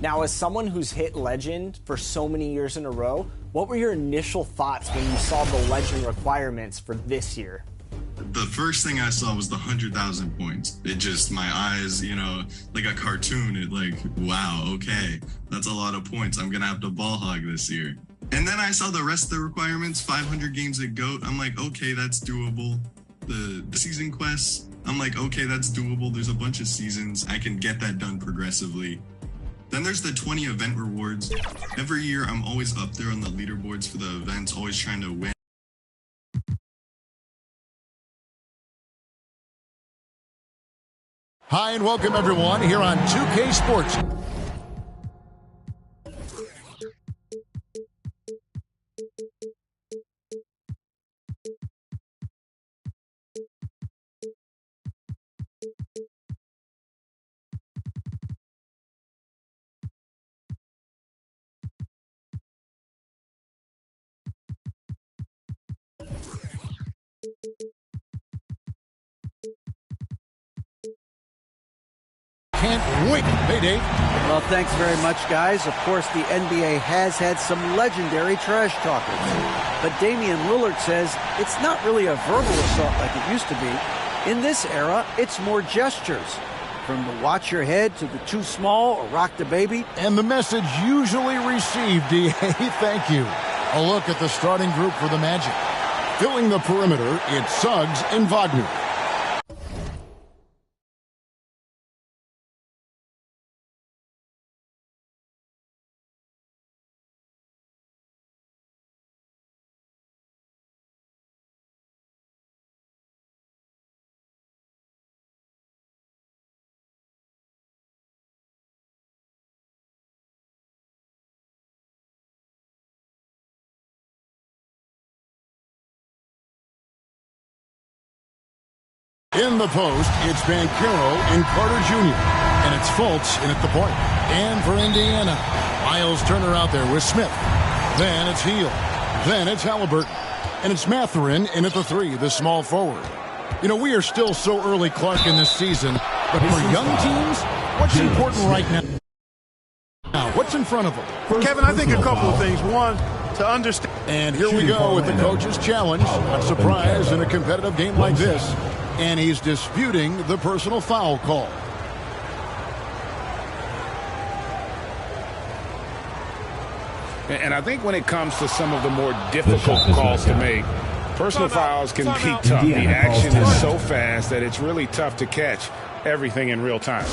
Now, as someone who's hit legend for so many years in a row, what were your initial thoughts when you saw the legend requirements for this year? The first thing I saw was the 100,000 points. It just, my eyes, like a cartoon, it like, wow, okay, that's a lot of points. I'm gonna have to ball hog this year. And then I saw the rest of the requirements, 500 games at GOAT. I'm like, okay, that's doable. The season quests, I'm like, okay, that's doable. There's a bunch of seasons. I can get that done progressively. Then there's the 20 event rewards. Every year, I'm always up there on the leaderboards for the events, always trying to win. Hi, and welcome everyone here on 2K Sports. Can't wait. Hey, Dave. Well, thanks very much, guys. Of course, the NBA has had some legendary trash talkers. But Damian Lillard says it's not really a verbal assault like it used to be. In this era, it's more gestures. From the watch your head to the too small or rock the baby. And the message usually received, DA, thank you. A look at the starting group for the Magic. Filling the perimeter, it's Suggs and Wagner. In the post, it's Banchero and Carter Jr. And it's Fultz in at the point. And for Indiana, Miles Turner out there with Smith. Then it's Hield. Then it's Halliburton. And it's Mathurin in at the 3, the small forward. We are still so early, Clark, in this season. But for young teams, what's important right now? What's in front of them? Kevin, I think a couple of things. One, to understand. And here we go with the coach's challenge. Not surprised in a competitive game like this. And he's disputing the personal foul call. And I think when it comes to some of the more difficult calls to make, personal fouls can be tough. The action is so fast that it's really tough to catch everything in real time.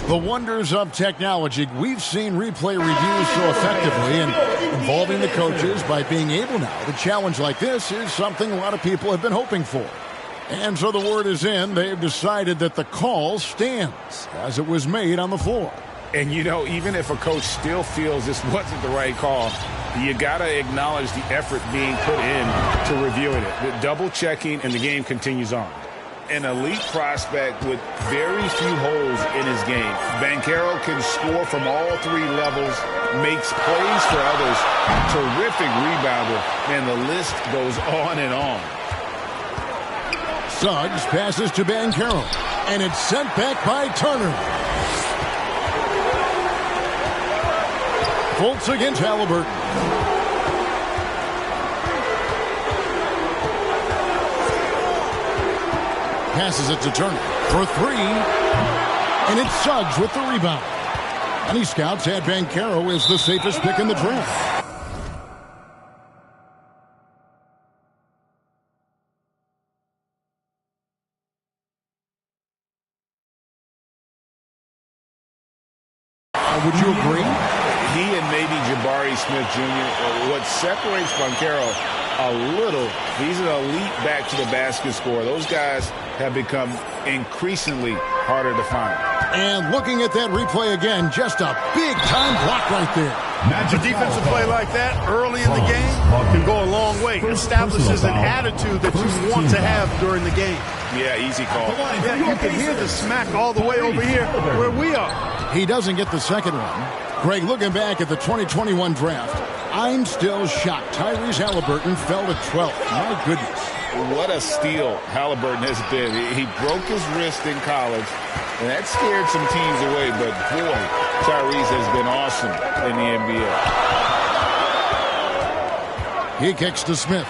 The wonders of technology. We've seen replay reviews so effectively, and involving the coaches by being able now to challenge like this is something a lot of people have been hoping for. And so the word is in. They've decided that the call stands as it was made on the floor. And, even if a coach still feels this wasn't the right call, you got to acknowledge the effort being put in to reviewing it. The double checking, and the game continues on. An elite prospect with very few holes in his game. Banchero can score from all 3 levels, makes plays for others, terrific rebounder, and the list goes on and on. Suggs passes to Banchero, and it's sent back by Turner. Fultz against Halliburton. Passes it to Turner for 3, and it's Suggs with the rebound. And he scouts at Banchero as the safest pick in the draft. Would you agree? He and maybe Jabari Smith Jr. What separates Banchero a little, he's an elite back-to-the-basket scorer. Those guys have become increasingly harder to find. And looking at that replay again, just a big-time block right there. A defensive play like that early in the game can go a long way. Establishes an attitude that you want to have during the game. Yeah, easy call. Yeah, you can hear the smack all the way over here where we are. He doesn't get the second one. Greg, looking back at the 2021 draft, I'm still shocked. Tyrese Halliburton fell to 12th. My goodness. What a steal Halliburton has been. He broke his wrist in college, and that scared some teams away. But, boy, Tyrese has been awesome in the NBA. He kicks to Smith.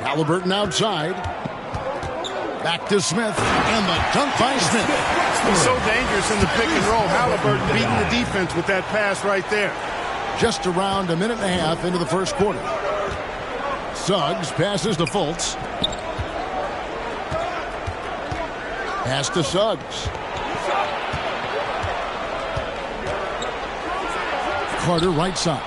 Halliburton outside. Back to Smith, and the dunk by Smith. He's so dangerous in the pick and roll. Halliburton beating the defense with that pass right there. Just around a minute and a half into the first quarter. Suggs passes to Fultz. Pass to Suggs. Carter right side.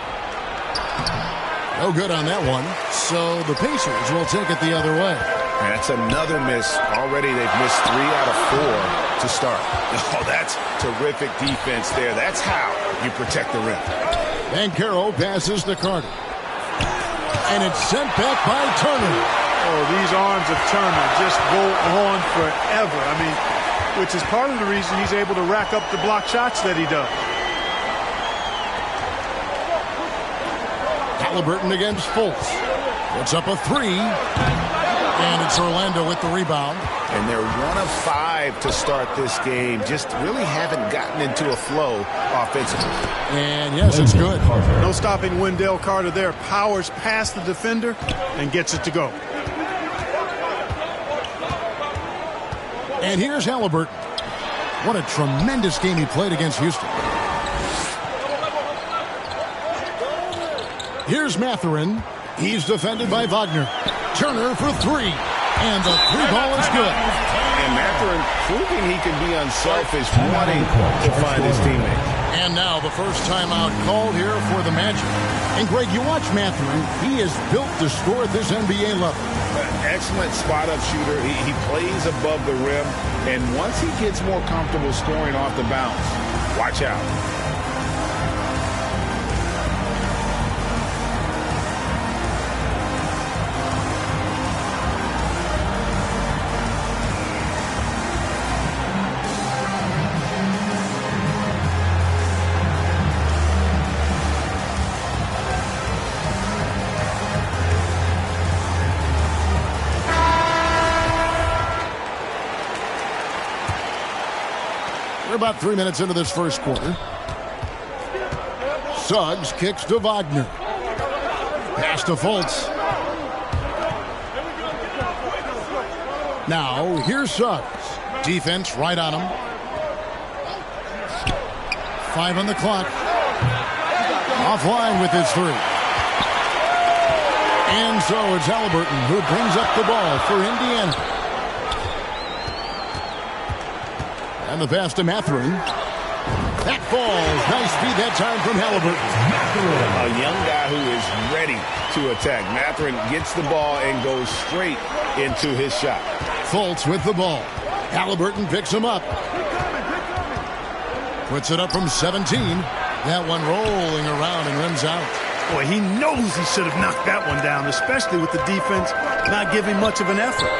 No good on that one. So the Pacers will take it the other way. That's another miss. Already they've missed 3 out of 4 to start. Oh, that's terrific defense there. That's how you protect the rim. And Carroll passes to Carter. And it's sent back by Turner. Oh, these arms of Turner just go on forever. I mean, which is part of the reason he's able to rack up the block shots that he does. Halliburton against Fultz. Puts up a 3. And it's Orlando with the rebound. And they're 1 of 5 to start this game. Just really haven't gotten into a flow offensively. And yes, it's good. No stopping Wendell Carter there. Powers past the defender and gets it to go. And here's Halliburton. What a tremendous game he played against Houston. Here's Mathurin. He's defended by Wagner. Turner for 3. And the 3-ball is good. And Mathurin proving he can be unselfish, wanting to find his teammate. And now the first timeout called here for the Magic. And Greg, you watch Mathurin. He is built to score at this NBA level. Excellent spot-up shooter. He plays above the rim. And once he gets more comfortable scoring off the bounce, watch out. We're about 3 minutes into this first quarter. Suggs kicks to Wagner. Pass to Fultz. Now, here's Suggs. Defense right on him. 5 on the clock. Offline with his 3. And so it's Halliburton who brings up the ball for Indiana. And the pass to Mathurin. That falls. Nice speed that time from Halliburton. A young guy who is ready to attack. Mathurin gets the ball and goes straight into his shot. Fultz with the ball. Halliburton picks him up. Puts it up from 17. That one rolling around and rims out. Boy, he knows he should have knocked that one down, especially with the defense not giving much of an effort.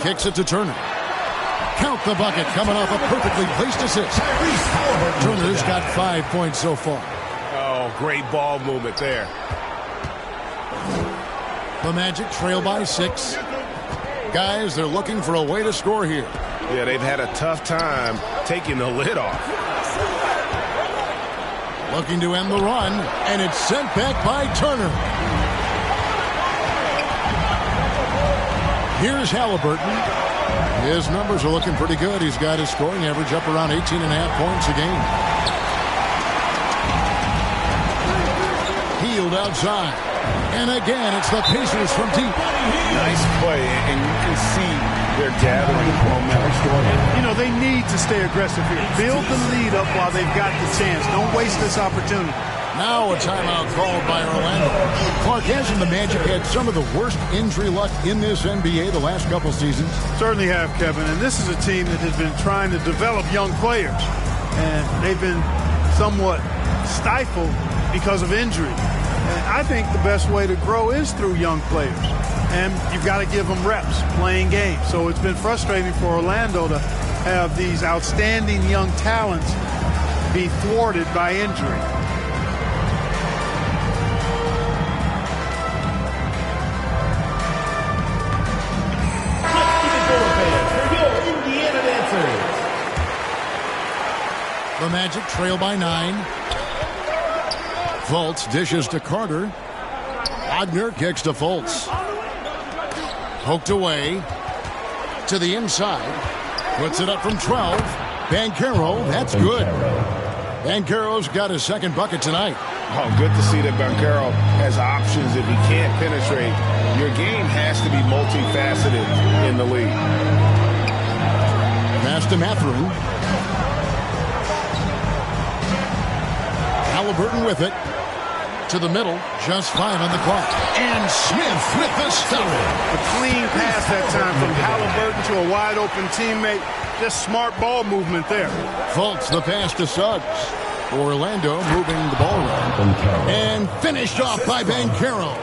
Kicks it to Turner. Count the bucket coming off a perfectly placed assist. Turner's got 5 points so far. Oh, great ball movement there. The Magic trail by 6. Guys, they're looking for a way to score here. Yeah, they've had a tough time taking the lid off. Looking to end the run, and it's sent back by Turner. Here's Halliburton. His numbers are looking pretty good. He's got his scoring average up around 18.5 points a game. Healed outside. And again, it's the Pacers from deep. Nice play, and you can see they're gathering momentum. You know, they need to stay aggressive here. Build the lead up while they've got the chance. Don't waste this opportunity. Now a timeout called by Orlando. Clark, hasn't the Magic had some of the worst injury luck in this NBA the last couple seasons? Certainly have, Kevin. And this is a team that has been trying to develop young players. And they've been somewhat stifled because of injury. And I think the best way to grow is through young players. And you've got to give them reps, playing games. So it's been frustrating for Orlando to have these outstanding young talents be thwarted by injury. The Magic trail by 9. Fultz dishes to Carter. Wagner kicks to Fultz. Poked away to the inside. Puts it up from 12. Banchero, that's good. Banchero's got his second bucket tonight. Oh, good to see that Banchero has options if he can't penetrate. Your game has to be multifaceted in the league. Pass to Mathurin. Halliburton with it. To the middle, just 5 on the clock. And Smith with the stop. A clean pass that time from Halliburton to a wide-open teammate. Just smart ball movement there. Fultz, the pass to Suggs. Orlando moving the ball around. And finished off by Banchero.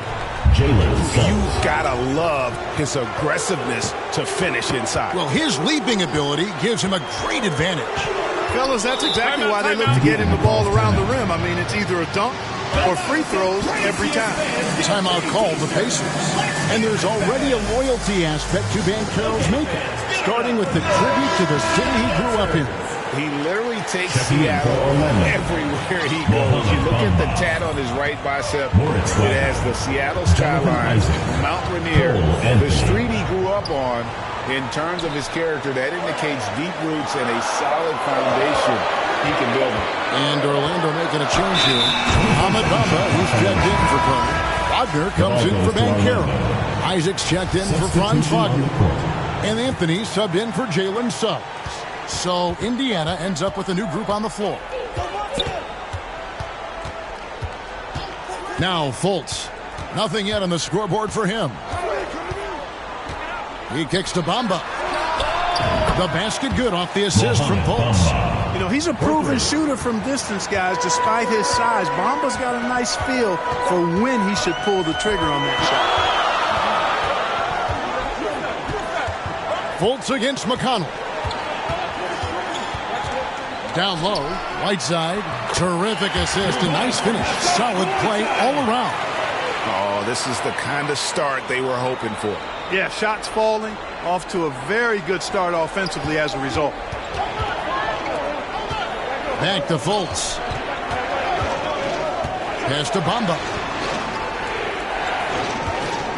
You gotta love his aggressiveness to finish inside. Well, his leaping ability gives him a great advantage. Fellas, that's exactly why they look to get him the ball around the rim. I mean, it's either a dunk or free throws every time. Timeout called the Pacers. And there's already a loyalty aspect to Banchero's makeup, starting with the tribute to the city he grew up in. He literally takes Seattle everywhere he goes. You look at the tat on his right bicep. It has the Seattle skyline, Mount Rainier, the street he grew up on. In terms of his character, that indicates deep roots and a solid foundation he can build on. And Orlando making a change here. Ahmed Bamba, who's checked in for Carter. Wagner comes in for Banchero. Isaac's checked in for Franz Wagner. And Anthony subbed in for Jalen Suggs. So Indiana ends up with a new group on the floor. Now Fultz. Nothing yet on the scoreboard for him. He kicks to Bamba. The basket good off the assist from Fultz. You know, he's a proven shooter from distance, guys, despite his size. Bamba's got a nice feel for when he should pull the trigger on that shot. Fultz against McConnell. Down low, right side, terrific assist, a nice finish. Solid play all around. Oh, this is the kind of start they were hoping for. Yeah, shots falling, off to a very good start offensively as a result. Back to Fultz. Pass to Bamba.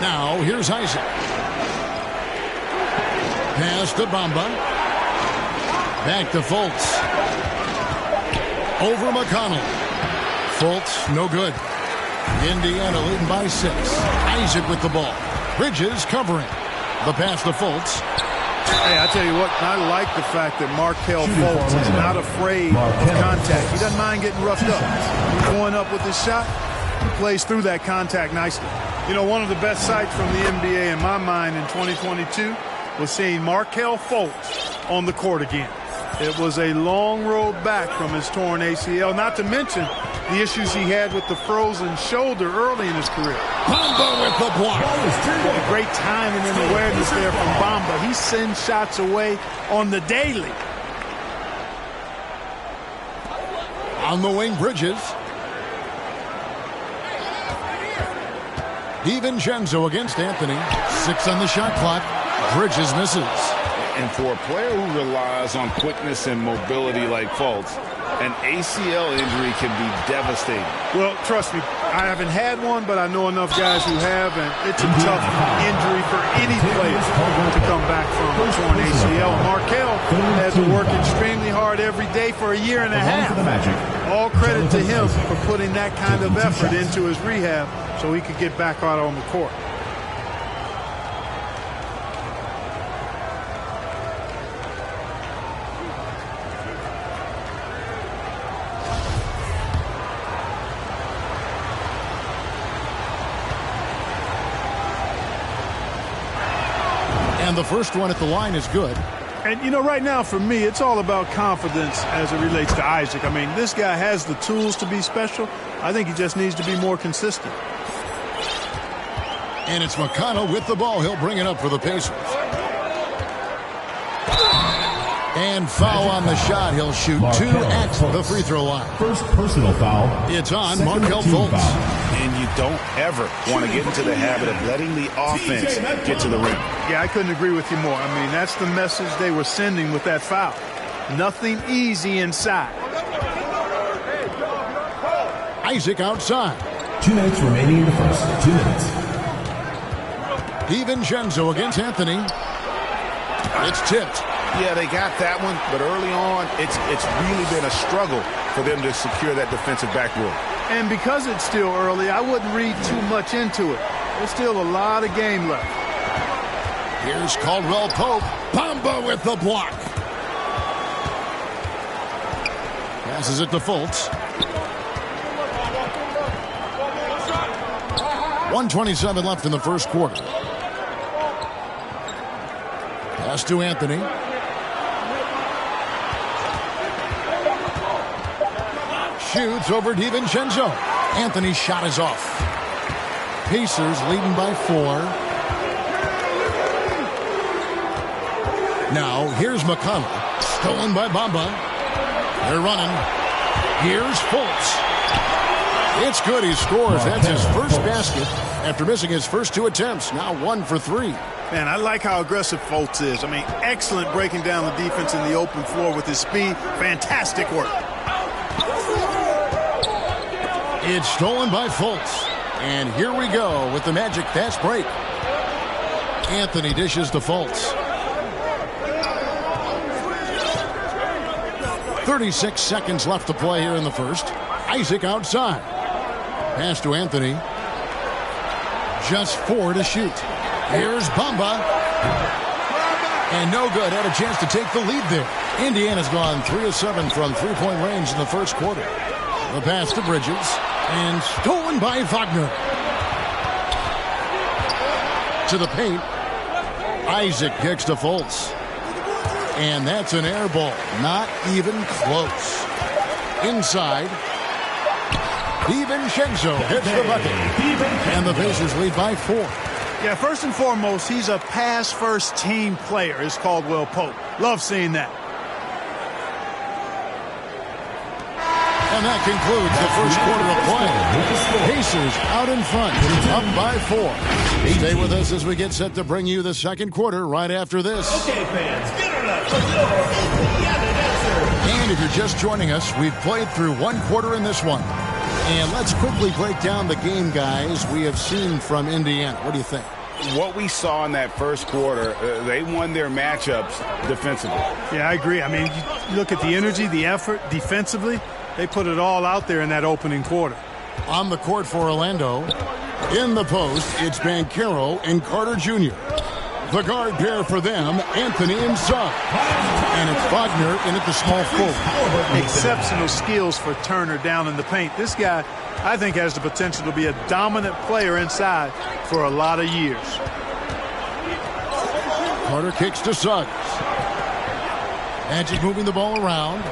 Now, here's Isaac. Pass to Bamba. Back to Fultz. Over McConnell. Fultz, no good. Indiana leading by 6. Isaac with the ball. Bridges covering. The pass to Fultz. Hey, I tell you what, I like the fact that Markelle Fultz is not afraid of contact. He doesn't mind getting roughed up. He's going up with his shot. He plays through that contact nicely. You know, one of the best sights from the NBA in my mind in 2022 was seeing Markelle Fultz on the court again. It was a long road back from his torn ACL, not to mention the issues he had with the frozen shoulder early in his career. Bamba with the block. Great timing and awareness there from Bamba. He sends shots away on the daily. On the wing, Bridges. DiVincenzo against Anthony. 6 on the shot clock. Bridges misses. And for a player who relies on quickness and mobility like Fultz, an ACL injury can be devastating. Well, trust me, I haven't had one, but I know enough guys who have, and it's a tough injury for any player to come back from a torn ACL. Markelle has to work extremely hard every day for a year and a half. All credit to him for putting that kind of effort into his rehab so he could get back out on the court. And the first one at the line is good. And, you know, right now for me, it's all about confidence as it relates to Isaac. I mean, this guy has the tools to be special. I think he just needs to be more consistent. And it's McConnell with the ball. He'll bring it up for the Pacers. And foul on the shot. He'll shoot 2 at the free throw line. First personal foul. It's on Markelle Fultz. And you don't ever want to get into the habit of letting the offense get to the rim. Yeah, I couldn't agree with you more. I mean, that's the message they were sending with that foul. Nothing easy inside. Isaac outside. 2 minutes remaining in the first. 2 minutes. DiVincenzo against Anthony. It's tipped. Yeah, they got that one, but early on, it's really been a struggle for them to secure that defensive backboard. And because it's still early, I wouldn't read too much into it. There's still a lot of game left. Here's Caldwell Pope. Bamba with the block. Passes it to Fultz. 1:27 left in the first quarter. Pass to Anthony. Shoots over DiVincenzo. Anthony's shot is off. Pacers leading by 4. Now here's McConnell. Stolen by Bamba. They're running. Here's Fultz. It's good. He scores. That's his first basket after missing his first 2 attempts. Now 1 for 3. Man, I like how aggressive Fultz is. I mean, excellent breaking down the defense in the open floor with his speed. Fantastic work. It's stolen by Fultz. And here we go with the Magic fast break. Anthony dishes to Fultz. 36 seconds left to play here in the first. Isaac outside. Pass to Anthony. Just 4 to shoot. Here's Bamba. And no good. Had a chance to take the lead there. Indiana's gone 3 of 7 from three-point range in the first quarter. The pass to Bridges. And stolen by Wagner. To the paint. Isaac kicks to Fultz. And that's an air ball. Not even close. Inside. DiVincenzo hits the bucket. And the Pacers lead by 4. Yeah, first and foremost, he's a pass-first team player, is Caldwell Pope. Love seeing that. And that concludes the first quarter of play. Pacers out in front, up by 4. Stay with us as we get set to bring you the second quarter right after this. Okay, fans, get it up. Indiana Dancer. And if you're just joining us, we've played through 1 quarter in this one. And let's quickly break down the game, guys, we have seen from Indiana. What do you think? What we saw in that first quarter, they won their matchups defensively. Yeah, I agree. I mean, you look at the energy, the effort defensively. They put it all out there in that opening quarter. On the court for Orlando, in the post, it's Banchero and Carter Jr. The guard pair for them, Anthony and Suggs. And it's Wagner in at the small forward. Exceptional skills for Turner down in the paint. This guy, I think, has the potential to be a dominant player inside for a lot of years. Carter kicks to Suggs. Magic moving the ball around.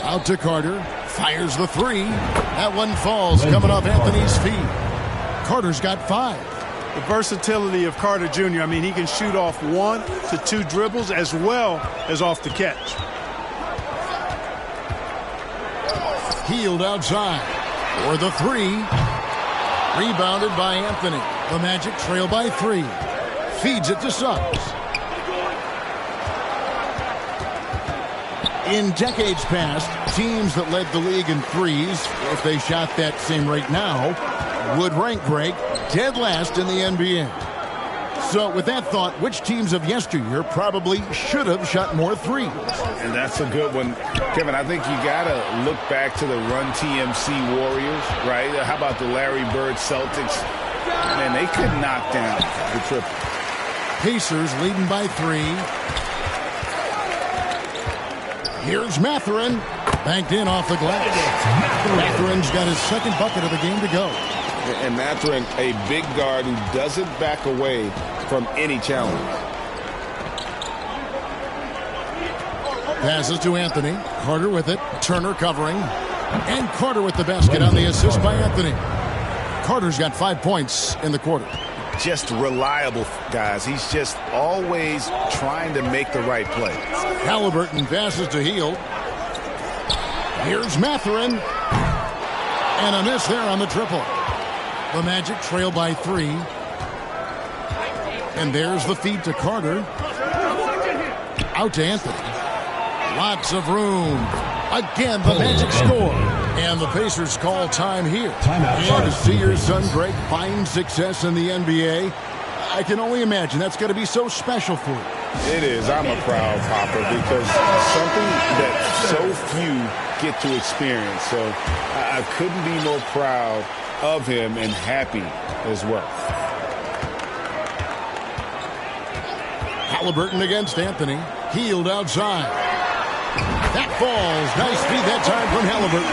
Out to Carter. Fires the 3. That one falls, coming off Anthony's feet. Carter's got 5. The versatility of Carter Jr., I mean, he can shoot off 1 to 2 dribbles as well as off the catch. Healed outside for the 3. Rebounded by Anthony. The Magic trail by 3. Feeds it to Suggs. In decades past, teams that led the league in threes, if they shot that same rate now, would rank break dead last in the NBA. So with that thought, which teams of yesteryear probably should have shot more threes? And that's a good one. Kevin, I think you got to look back to the Run TMC Warriors, right? How about the Larry Bird Celtics? Man, they could knock down the triple. Pacers leading by 3. Here's Mathurin. Banked in off the glass. Mathurin's got his second bucket of the game to go. And Mathurin, a big guard who doesn't back away from any challenge. Passes to Anthony. Carter with it. Turner covering. And Carter with the basket on the assist by Anthony. Carter's got 5 points in the quarter. Just reliable, guys. He's just always trying to make the right play. Halliburton passes to Hield. Here's Mathurin. And a miss there on the triple. The Magic trail by 3. And there's the feed to Carter. Out to Anthony. Lots of room. Again, the Magic score. And the Pacers call time here. And to see your son Greg find success in the NBA, I can only imagine that's going to be so special for you. It is. I'm a proud papa because something that so few get to experience. So I couldn't be more proud of him and happy as well. Halliburton against Anthony. Healed outside. That falls. Nice feed that time from Halliburton.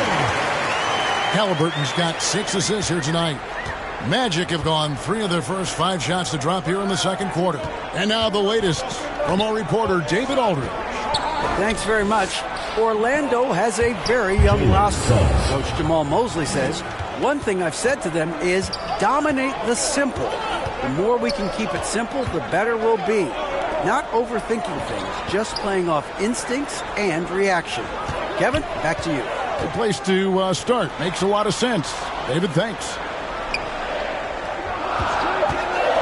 Halliburton's got 6 assists here tonight. Magic have gone 3 of their first 5 shots to drop here in the second quarter. And now the latest from our reporter, David Aldridge. Thanks very much. Orlando has a very young roster. Coach Jamal Mosley says, one thing I've said to them is dominate the simple. The more we can keep it simple, the better we'll be. Not overthinking things, just playing off instincts and reaction. Kevin, back to you. Good place to start. Makes a lot of sense. David, thanks.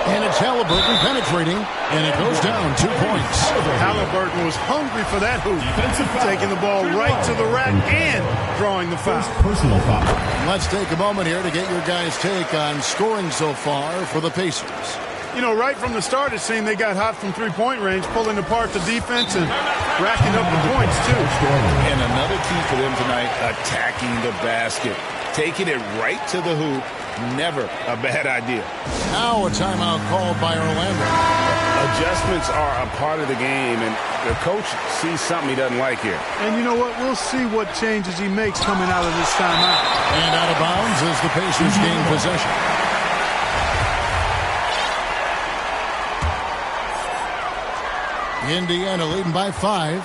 And it's Halliburton penetrating, and it goes down 2 points. Halliburton was hungry for that hoop. Taking the ball right to the rack and drawing the foul. Personal foul. Let's take a moment here to get your guys' take on scoring so far for the Pacers. You know, right from the start, it seemed they got hot from three-point range, pulling apart the defense and racking up the points, too. And another key for them tonight, attacking the basket. Taking it right to the hoop. Never a bad idea. Now a timeout called by Orlando. Adjustments are a part of the game, and the coach sees something he doesn't like here. And you know what? We'll see what changes he makes coming out of this timeout. And out of bounds as the Pacers gain possession. Indiana leading by 5.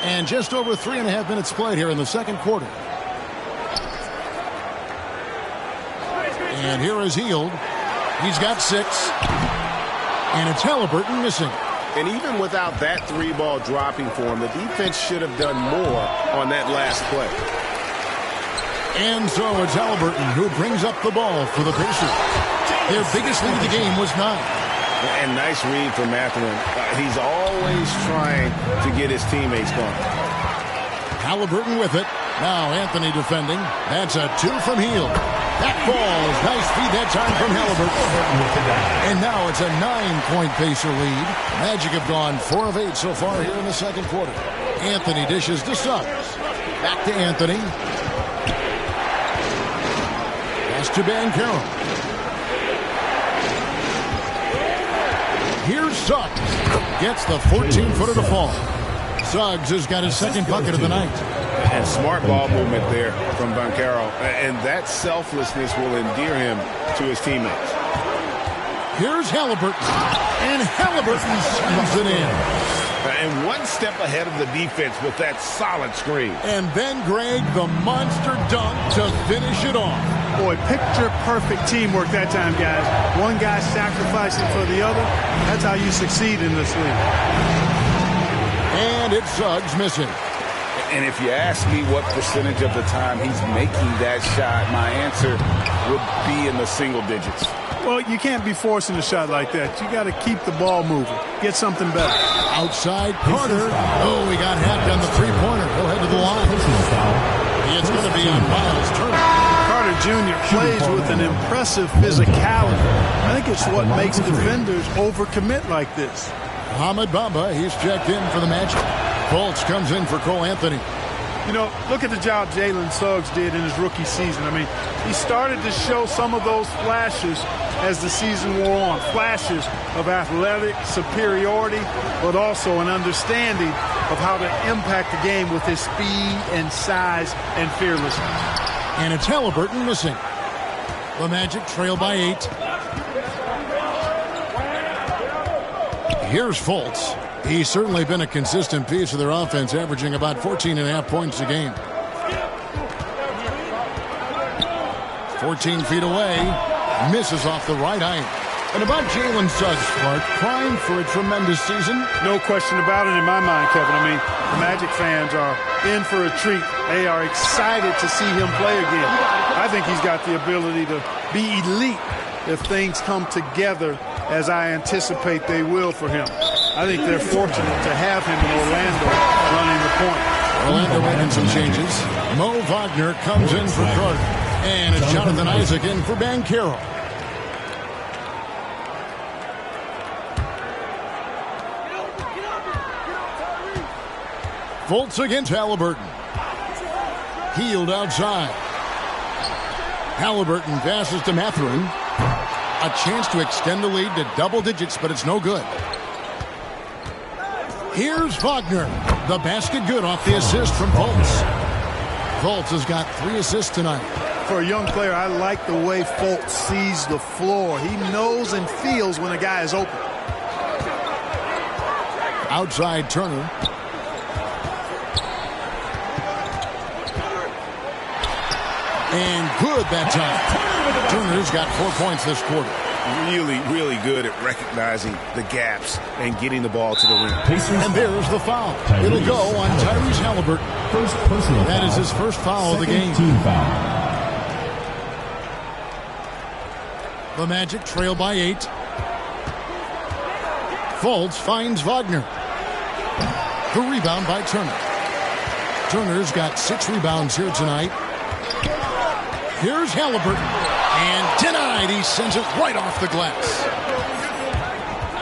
And just over 3.5 minutes played here in the second quarter. And here is Hield. He's got 6. And it's Halliburton missing. And even without that 3-ball dropping for him, the defense should have done more on that last play. And so it's Halliburton who brings up the ball for the Pacers. Their biggest lead of the game was 9. And nice read from Mathurin. He's always trying to get his teammates going. Halliburton with it. Now Anthony defending. That's a 2 from Hield. That falls. Nice feed that time from Halliburton. And now it's a 9-point Pacer lead. Magic have gone 4 of 8 so far here in the second quarter. Anthony dishes to Suggs. Back to Anthony. Pass to Banchero. Here's Suggs. Gets the 14-footer to fall. Suggs has got his second bucket of the night. And smart ball movement there from Banchero. And that selflessness will endear him to his teammates. Here's Halliburton. And Halliburton slams it in. And one step ahead of the defense with that solid screen. And then Greg, the monster dunk to finish it off. Boy, picture-perfect teamwork that time, guys. One guy sacrificing for the other. That's how you succeed in this league. And it's Suggs missing. And if you ask me what percentage of the time he's making that shot, my answer would be in the single digits. Well, you can't be forcing a shot like that. You got to keep the ball moving. Get something better. Outside Carter. Oh, he got hacked on the three-pointer. He'll head to the line. It's going to be on Miles Turner. Carter Jr. plays with an impressive physicality. I think it's what makes defenders overcommit like this. Ahmed Bamba, he's checked in for the Magic. Fultz comes in for Cole Anthony. You know, look at the job Jalen Suggs did in his rookie season. I mean, he started to show some of those flashes as the season wore on. Flashes of athletic superiority, but also an understanding of how to impact the game with his speed and size and fearlessness. And it's Halliburton missing. The Magic trail by 8. Here's Fultz. He's certainly been a consistent piece of their offense, averaging about 14.5 points a game. 14 feet away. Misses off the right eye. And about Jalen Suggs, Clark, primed for a tremendous season. No question about it in my mind, Kevin. I mean, the Magic fans are in for a treat. They are excited to see him play again. I think he's got the ability to be elite if things come together as I anticipate they will for him. I think they're fortunate to have him in Orlando running the point. Orlando making some changes. Mo Wagner comes in for Carter. And it's Jonathan Isaac in for Banchero. Fultz against Halliburton. Healed outside. Halliburton passes to Mathurin. A chance to extend the lead to double digits, but it's no good. Here's Wagner. The basket good off the assist from Fultz. Fultz has got 3 assists tonight. For a young player, I like the way Fultz sees the floor. He knows and feels when a guy is open. Outside Turner. And good that time. Turner's got 4 points this quarter. Really, really good at recognizing the gaps and getting the ball to the rim. And there's the foul. It'll go on Tyrese Halliburton. That is his first foul of the game. The Magic trail by 8. Fultz finds Wagner. The rebound by Turner. Turner's got 6 rebounds here tonight. Here's Halliburton. And denied. He sends it right off the glass.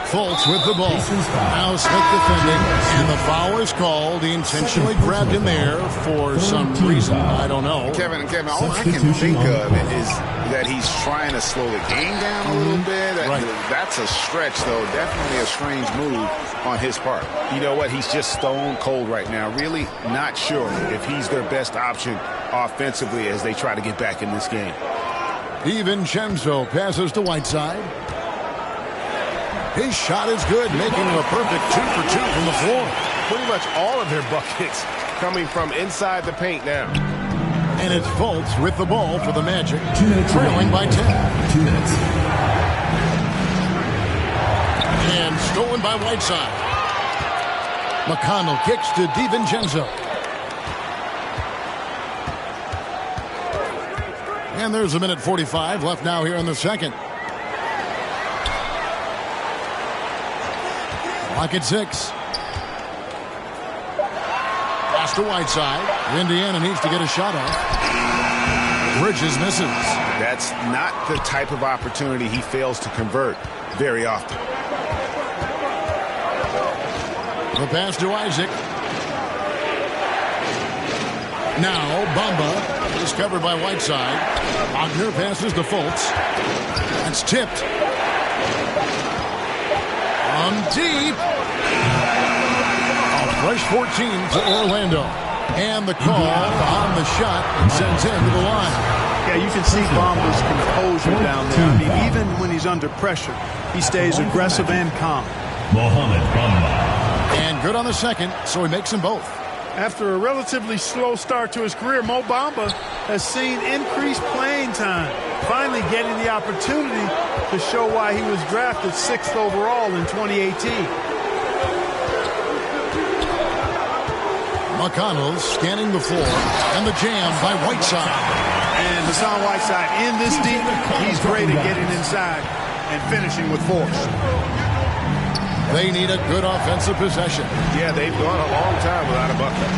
Fultz with the ball. Now Smith defending. And the foul is called. He intentionally grabbed him there for some reason. I don't know. Kevin, all I can think of is that he's trying to slow the game down a little bit. That's a stretch, though. Definitely a strange move on his part. You know what? He's just stone cold right now. Really not sure if he's their best option offensively as they try to get back in this game. DiVincenzo passes to Whiteside. His shot is good, making him a perfect 2 for 2 from the floor. Pretty much all of their buckets coming from inside the paint now. And it's Fultz with the ball for the Magic, trailing by 10. 2 minutes. And stolen by Whiteside. McConnell kicks to DiVincenzo. And there's a minute 45 left now here in the second. Clock at 6. Pass to Whiteside. Indiana needs to get a shot off. Bridges misses. That's not the type of opportunity he fails to convert very often. The pass to Isaac. Now Bamba is covered by Whiteside. Wagner passes to Fultz. That's tipped. From deep. A fresh 14 to Orlando. And the call on the shot sends him to the line. Yeah, you can see Bamba's composure down there. I mean, even when he's under pressure, he stays aggressive and calm. Mohamed Bamba. And good on the second, so he makes them both. After a relatively slow start to his career, Mo Bamba has seen increased playing time, finally getting the opportunity to show why he was drafted 6th overall in 2018. McConnell scanning the floor, and the jam by Whiteside. And Hassan Whiteside in this deep, he's great at getting inside and finishing with force. They need a good offensive possession. Yeah, they've gone a long time without a bucket.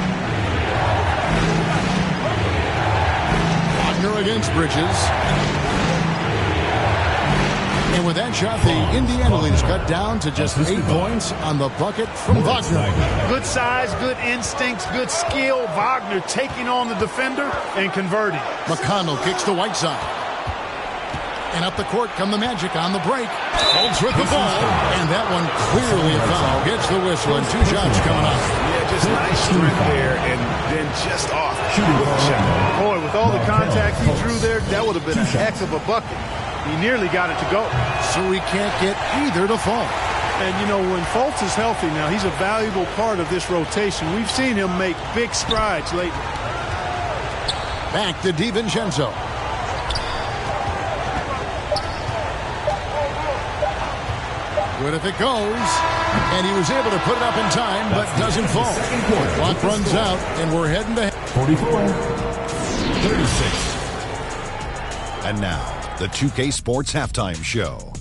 Wagner against Bridges. And with that shot, the Indiana lead is cut down to just 8 points on the bucket from Wagner. Good size, good instincts, good skill. Wagner taking on the defender and converting. McConnell kicks to Whiteside. And up the court come the Magic on the break. Fultz with the ball. And that one clearly a foul. Gets the whistle and 2 shots coming up. Yeah, just nice strength there and then just off with the shot. Boy, with all the contact he drew there, that would have been a heck of a bucket. He nearly got it to go. So he can't get either to fall. And, you know, when Fultz is healthy now, he's a valuable part of this rotation. We've seen him make big strides lately. Back to DiVincenzo. Good if it goes. And he was able to put it up in time, but doesn't fall. Clock runs out, and we're heading to 44. 36. And now, the 2K Sports Halftime Show.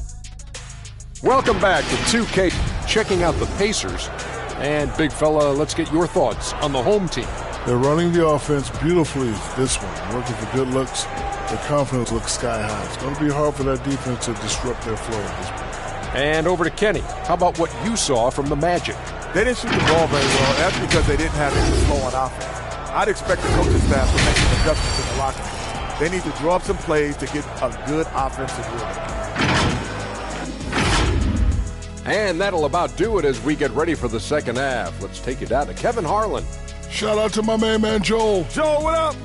Welcome back to 2K checking out the Pacers. And, big fella, let's get your thoughts on the home team. They're running the offense beautifully this one, working for good looks. Their confidence looks sky high. It's going to be hard for that defense to disrupt their flow at this point. And over to Kenny. How about what you saw from the Magic? They didn't shoot the ball very well. That's because they didn't have any flow on offense. I'd expect the coaching staff to make some adjustments in the locker room. They need to draw up some plays to get a good offensive rhythm. And that'll about do it as we get ready for the second half. Let's take you down to Kevin Harlan. Shout out to my man Joel. Joel, what up?